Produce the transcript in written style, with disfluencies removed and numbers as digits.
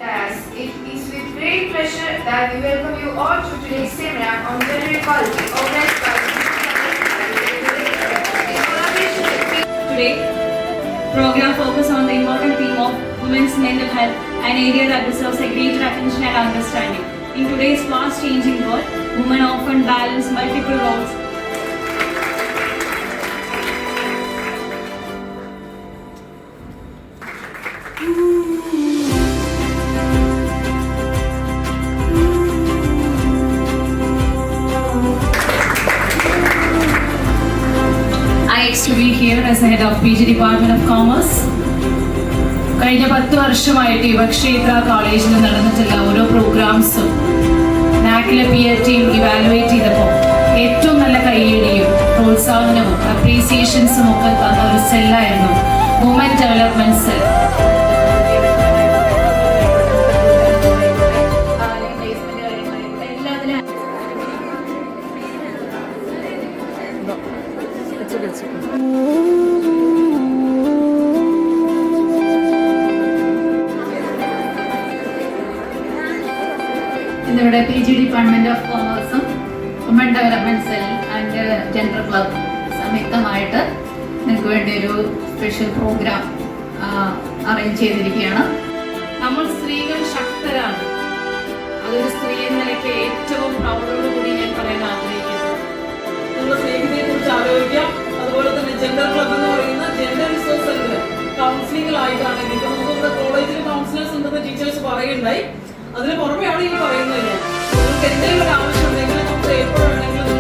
class. It is with great pleasure that we welcome you all to today's seminar on gender equality organized by Today, program focus on the important theme of women's mental health, an area that deserves a greater attention and understanding. In today's fast-changing world, women often balance multiple roles. I used to be here as the head of PG Department of Commerce. കഴിഞ്ഞ 10 വർഷമായിട്ട് യുവക്ഷേത്ര കോളേജിൽ നടന്നിട്ടുള്ള ഓരോ പ്രോഗ്രാംസും നാക്കിലെ peer team evaluate ചെയ്തപ്പോൾ ഏറ്റവും നല്ല കയ്യടിയും പ്രോത്സാഹനവും അപ്രീസിയേഷൻസും ഒക്കെ തന്ന ഒരു സെല്ലായിരുന്നു വുമൻ ഡെവലപ്മെന്റ് സെൽ. ഇന്നിവിടെ PG ഡിപ്പാർട്ട്മെന്റ് ഓഫ് കോമേഴ്സും woman development cell and gender club സംയുക്തമായിട്ട് നിങ്ങൾക്ക് വേണ്ടി ഒരു സ്പെഷ്യൽ പ്രോഗ്രാം അറേഞ്ച് ചെയ്തിരിക്കുകയാണ്. നമ്മൾ സ്ത്രീകൾ ശക്തരാണ്. അതൊരു സ്ത്രീ എന്ന നിലയ്ക്ക് ഏറ്റവും പ്രൗഢോടുകൂടി ഞാൻ പറയാൻ ആഗ്രഹിക്കുന്നു. നമ്മുടെ സ്നേഹിതയെ കുറിച്ച് ആലോചിക്കാം. അതുപോലെ തന്നെ ജെൻഡർ ക്ലബ് എന്ന് പറയുന്ന ജെൻഡർ റിസോഴ്സ് സെന്റർ കൗൺസിലിംഗിലായിട്ടാണെങ്കിൽ ഇപ്പൊ നമുക്ക് ഇവിടെ കോളേജിൽ കൗൺസിലേഴ്സ് ഉണ്ടെന്ന് ടീച്ചേഴ്സ് പറയുണ്ടായി. അതിന് പുറമെയാണ് ഈ പറയുന്നത്. നിങ്ങൾക്ക് എന്തെങ്കിലും ഒരു ആവശ്യം ഉണ്ടെങ്കിൽ നമുക്ക് എപ്പോഴും വേണമെങ്കിലും